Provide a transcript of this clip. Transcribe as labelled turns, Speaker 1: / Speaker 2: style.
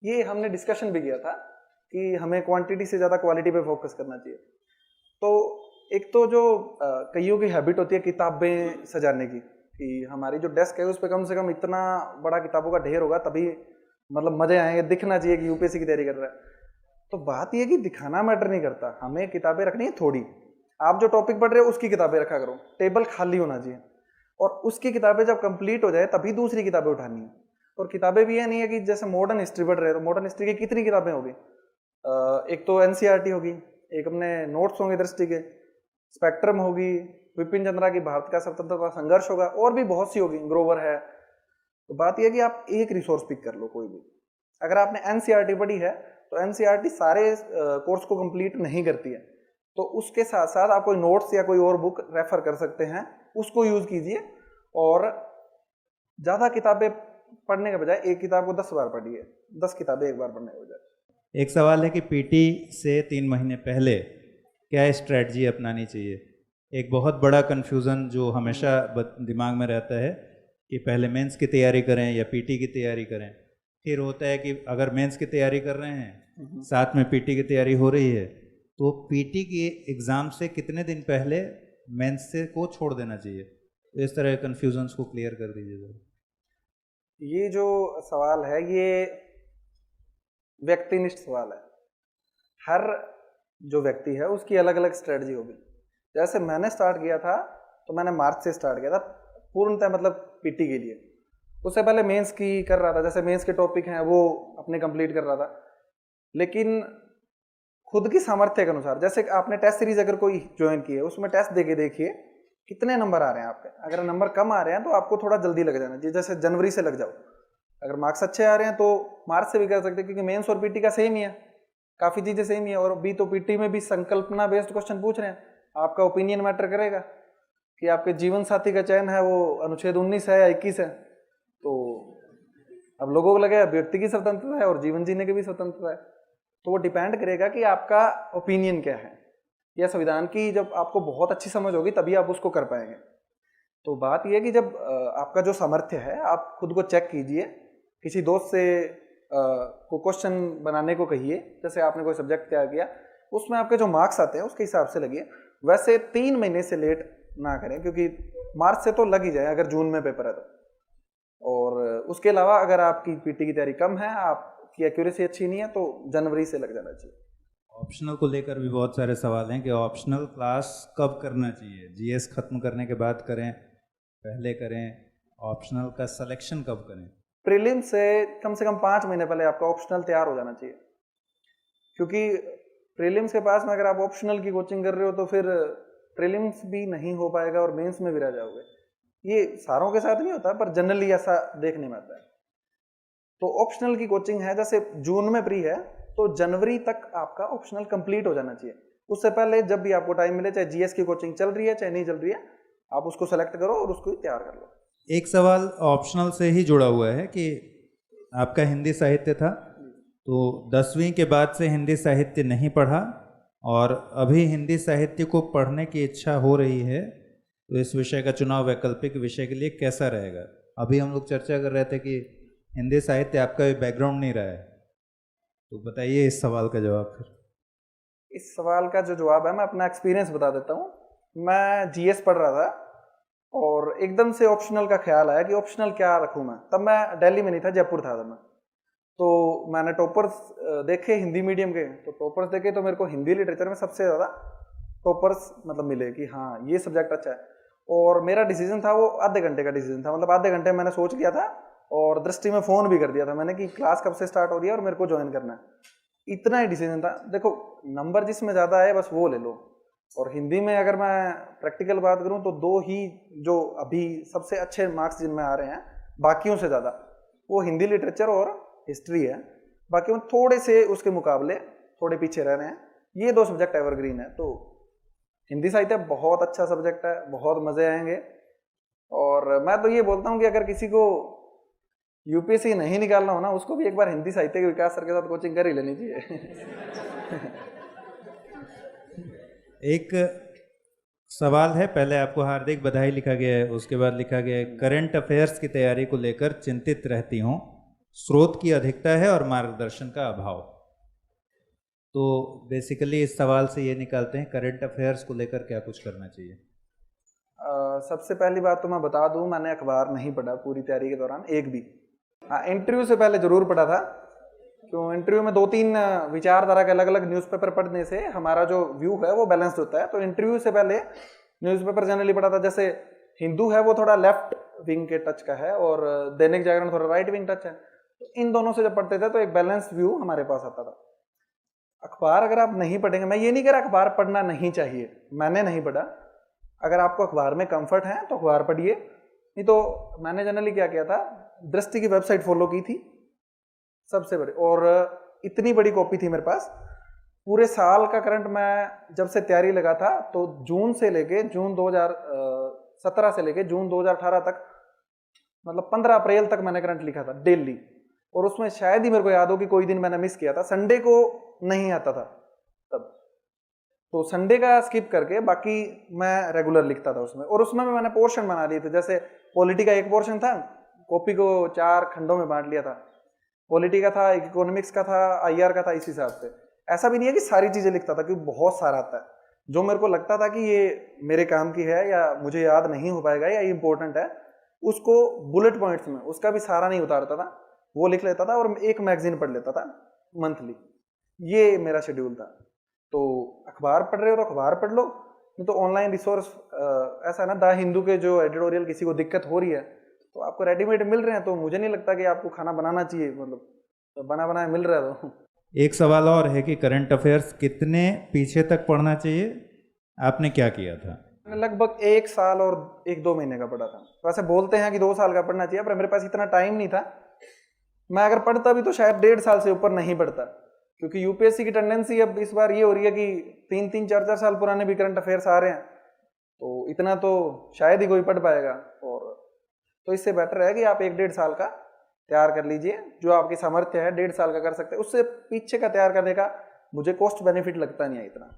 Speaker 1: ये हमने डिस्कशन भी किया था कि हमें क्वांटिटी से ज़्यादा क्वालिटी पे फोकस करना चाहिए। तो एक तो जो कईयों की हैबिट होती है किताबें सजाने की, कि हमारी जो डेस्क है उस पर कम से कम इतना बड़ा किताबों का ढेर होगा तभी मतलब मजे आएंगे, दिखना चाहिए कि यूपीएससी की तैयारी कर रहा है। तो बात यह कि दिखाना मैटर नहीं करता, हमें किताबें रखनी है थोड़ी। आप जो टॉपिक पढ़ रहे हो उसकी किताबें रखा करो, टेबल खाली होना चाहिए, और उसकी किताबें जब कंप्लीट हो जाए तभी दूसरी किताबें उठानी है। और किताबें भी ये नहीं है कि जैसे मॉडर्न हिस्ट्री पढ़ रहे हो, मॉडर्न हिस्ट्री की कितनी किताबें होगी, एक तो एनसीईआरटी होगी, एक अपने नोट्स होंगे दृष्टि के, स्पेक्ट्रम होगी, विपिन चंद्रा की भारत का स्वतंत्रता संघर्ष होगा, और भी बहुत सी होगी, ग्रोवर है। तो बात यह है कि आप एक रिसोर्स पिक कर लो कोई भी। अगर आपने एनसीईआरटी पढ़ी है तो एनसीईआरटी सारे कोर्स को कंप्लीट नहीं करती है, तो उसके साथ साथ आप कोई नोट्स या कोई और बुक रेफर कर सकते हैं, उसको यूज कीजिए। और ज्यादा किताबें पढ़ने के बजाय एक किताब को 10 बार पढ़िए, 10 किताबें एक बार पढ़ने के बजाय।
Speaker 2: एक सवाल है कि पीटी से 3 महीने पहले क्या स्ट्रेटजी अपनानी चाहिए। एक बहुत बड़ा कन्फ्यूज़न जो हमेशा दिमाग में रहता है कि पहले मेंस की तैयारी करें या पीटी की तैयारी करें। फिर होता है कि अगर मेंस की तैयारी कर रहे हैं साथ में पीटी की तैयारी हो रही है, तो पीटी के एग्ज़ाम से कितने दिन पहले मेंस से को छोड़ देना चाहिए। तो इस तरह के कन्फ्यूजन्स को क्लियर कर दीजिए।
Speaker 1: ये जो सवाल है ये व्यक्तिनिष्ठ सवाल है, हर जो व्यक्ति है उसकी अलग अलग स्ट्रेटजी होगी। जैसे मैंने स्टार्ट किया था तो मैंने मार्च से स्टार्ट किया था पूर्णतः, मतलब पीटी के लिए। उससे पहले मेंस की कर रहा था, जैसे मेंस के टॉपिक हैं वो अपने कंप्लीट कर रहा था, लेकिन खुद की सामर्थ्य के अनुसार। जैसे आपने टेस्ट सीरीज अगर कोई ज्वाइन की है, उसमें टेस्ट देके देखिए कितने नंबर आ रहे हैं आपके। अगर नंबर कम आ रहे हैं तो आपको थोड़ा जल्दी लग जाना चाहिए, जैसे जनवरी से लग जाओ। अगर मार्क्स अच्छे आ रहे हैं तो मार्च से भी कर सकते हैं, क्योंकि मेंस और पीटी का सेम ही है, काफी चीजें सेम ही है। और अभी तो पीटी में भी संकल्पना बेस्ड क्वेश्चन पूछ रहे हैं, आपका ओपिनियन मैटर करेगा कि आपके जीवन साथी का चयन है वो अनुच्छेद 19 है या 21 है। तो अब लोगों को लगे व्यक्ति की स्वतंत्रता है और जीवन जीने की भी स्वतंत्रता है, तो वो डिपेंड करेगा कि आपका ओपिनियन क्या है। यह संविधान की जब आपको बहुत अच्छी समझ होगी तभी आप उसको कर पाएंगे। तो बात यह है कि जब आपका जो सामर्थ्य है आप खुद को चेक कीजिए, किसी दोस्त से को क्वेश्चन बनाने को कहिए, जैसे आपने कोई सब्जेक्ट तैयार किया उसमें आपके जो मार्क्स आते हैं उसके हिसाब से लगिए। वैसे 3 महीने से लेट ना करें, क्योंकि मार्च से तो लग ही जाए अगर जून में पेपर है तो। और उसके अलावा अगर आपकी पीटी की तैयारी कम है, आपकी एक्यूरेसी अच्छी नहीं है, तो जनवरी से लग जाना चाहिए।
Speaker 2: ऑप्शनल को लेकर भी बहुत सारे सवाल हैं कि ऑप्शनल क्लास कब करना चाहिए, जीएस खत्म करने के बाद करें, पहले करें, ऑप्शनल का सिलेक्शन कब करें।
Speaker 1: प्रीलिम से कम 5 महीने पहले आपका ऑप्शनल तैयार हो जाना चाहिए, क्योंकि प्रीलिम्स के पास में अगर आप ऑप्शनल की कोचिंग कर रहे हो तो फिर प्रीलिम्स भी नहीं हो पाएगा और मेंस में भी रह जाओगे। ये सारों के साथ नहीं होता पर जनरली ऐसा देखने में आता है। तो ऑप्शनल की कोचिंग है, जैसे जून में प्री है तो जनवरी तक आपका ऑप्शनल कंप्लीट हो जाना चाहिए। उससे पहले जब भी आपको टाइम मिले, चाहे जीएस की कोचिंग चल रही है चाहे नहीं चल रही है, आप उसको सेलेक्ट करो और उसको तैयार कर लो।
Speaker 2: एक सवाल ऑप्शनल से ही जुड़ा हुआ है कि आपका हिंदी साहित्य था, तो 10वीं के बाद से हिंदी साहित्य नहीं पढ़ा और अभी हिंदी साहित्य को पढ़ने की इच्छा हो रही है, तो इस विषय का चुनाव वैकल्पिक विषय के लिए कैसा रहेगा। अभी हम लोग चर्चा कर रहे थे कि हिंदी साहित्य आपका भी बैकग्राउंड नहीं रहा है, तो बताइए इस सवाल का जवाब। फिर
Speaker 1: इस सवाल का जो जवाब है मैं अपना एक्सपीरियंस बता देता हूँ। मैं जीएस पढ़ रहा था और एकदम से ऑप्शनल का ख्याल आया कि ऑप्शनल क्या रखूँ मैं। तब मैं दिल्ली में नहीं था, जयपुर था तब मैं। तो मैंने टॉपर्स देखे हिंदी मीडियम के, तो टॉपर्स देखे तो मेरे को हिंदी लिटरेचर में सबसे ज़्यादा टॉपर्स मतलब मिले कि हाँ ये सब्जेक्ट अच्छा है। और मेरा डिसीजन था वो आधे घंटे का डिसीजन था, मतलब आधे घंटे मैंने सोच लिया था और दृष्टि में फ़ोन भी कर दिया था मैंने कि क्लास कब से स्टार्ट हो रही है और मेरे को ज्वाइन करना है। इतना ही डिसीजन था। देखो नंबर जिसमें ज़्यादा है बस वो ले लो। और हिंदी में अगर मैं प्रैक्टिकल बात करूँ तो 2 ही जो अभी सबसे अच्छे मार्क्स जिनमें आ रहे हैं बाकियों से ज़्यादा, वो हिंदी लिटरेचर और हिस्ट्री है। बाकी में थोड़े से उसके मुकाबले थोड़े पीछे रह रहे हैं। ये 2 सब्जेक्ट एवरग्रीन है। तो हिंदी साहित्य बहुत अच्छा सब्जेक्ट है, बहुत मज़े आएंगे। और मैं तो ये बोलता हूँ कि अगर किसी को यूपीएससी नहीं निकालना हो ना, उसको भी एक बार हिंदी साहित्य के विकास सर के साथ कोचिंग कर ही लेनी चाहिए।
Speaker 2: एक सवाल है, पहले आपको हार्दिक बधाई लिखा गया है, उसके बाद लिखा गया है करंट अफेयर्स की तैयारी को लेकर चिंतित रहती हूँ, स्रोत की अधिकता है और मार्गदर्शन का अभाव। तो बेसिकली इस सवाल से ये निकालते हैं करंट अफेयर्स को लेकर क्या कुछ करना चाहिए।
Speaker 1: सबसे पहली बात तो मैं बता दूं, मैंने अखबार नहीं पढ़ा पूरी तैयारी के दौरान एक भी। हाँ, इंटरव्यू से पहले जरूर पढ़ा था, क्यों इंटरव्यू में 2-3 विचारधारा के अलग अलग न्यूज़पेपर पढ़ने से हमारा जो व्यू है वो बैलेंस्ड होता है। तो इंटरव्यू से पहले न्यूज़पेपर जनरली पढ़ा था। जैसे हिंदू है वो थोड़ा लेफ्ट विंग के टच का है और दैनिक जागरण थोड़ा राइट विंग टच है। तो इन दोनों से जब पढ़ते थे तो एक बैलेंस्ड व्यू हमारे पास आता था। अखबार अगर आप नहीं पढ़ेंगे, मैं ये नहीं कह रहा अखबार पढ़ना नहीं चाहिए, मैंने नहीं पढ़ा। अगर आपको अखबार में कंफर्ट है तो अखबार पढ़िए, नहीं तो मैंने जनरली क्या किया था, दृष्टि की वेबसाइट फॉलो की थी सबसे बड़ी, और इतनी बड़ी कॉपी थी मेरे पास। पूरे साल का करंट मैं जब से तैयारी लगा था तो जून 2017 से लेके जून 2018 तक, मतलब 15 अप्रैल तक मैंने करंट लिखा था डेली। और उसमें शायद ही मेरे को याद हो कि कोई दिन मैंने मिस किया था, संडे को नहीं आता था तब, तो संडे का स्किप करके बाकी मैं रेगुलर लिखता था उसमें। और उसमें मैंने पोर्शन बना लिए थे, जैसे पॉलिटी का एक पोर्शन था, कॉपी को 4 खंडों में बांट लिया था। पॉलिटी का था, इकोनॉमिक्स का था, आईआर का था, इस हिसाब से। ऐसा भी नहीं है कि सारी चीजें लिखता था, क्योंकि बहुत सारा आता है। जो मेरे को लगता था कि ये मेरे काम की है या मुझे याद नहीं हो पाएगा या ये इंपॉर्टेंट है, उसको बुलेट पॉइंट्स में, उसका भी सारा नहीं उतारता था, वो लिख लेता था और एक मैगजीन पढ़ लेता था मंथली। ये मेरा शेड्यूल था। तो अखबार पढ़ रहे हो तो अखबार पढ़ लो, नहीं तो ऑनलाइन रिसोर्स, ऐसा ना द हिंदू के जो एडिटोरियल किसी को दिक्कत हो रही है तो आपको रेडीमेड मिल रहे हैं, तो मुझे नहीं लगता कि आपको खाना बनाना चाहिए, मतलब तो बना बनाया मिल रहा है तो।
Speaker 2: एक सवाल और है कि करंट अफेयर्स कितने पीछे तक पढ़ना चाहिए, आपने क्या किया था?
Speaker 1: मैंने लगभग 1 साल और 1-2 महीने का पढ़ा था। वैसे बोलते हैं कि 2 साल का पढ़ना चाहिए, पर मेरे पास इतना टाइम नहीं था। मैं अगर पढ़ता भी तो शायद 1.5 साल से ऊपर नहीं पढ़ता, क्योंकि यूपीएससी की टेंडेंसी अब इस बार ये हो रही है कि 3-3, 4-4 साल पुराने भी करंट अफेयर्स आ रहे हैं, तो इतना तो शायद ही कोई पढ़ पाएगा। और तो इससे बेटर है कि आप 1-1.5 साल का तैयार कर लीजिए, जो आपकी सामर्थ्य है 1.5 साल का कर सकते हैं। उससे पीछे का तैयार करने का मुझे कॉस्ट बेनिफिट लगता नहीं है इतना।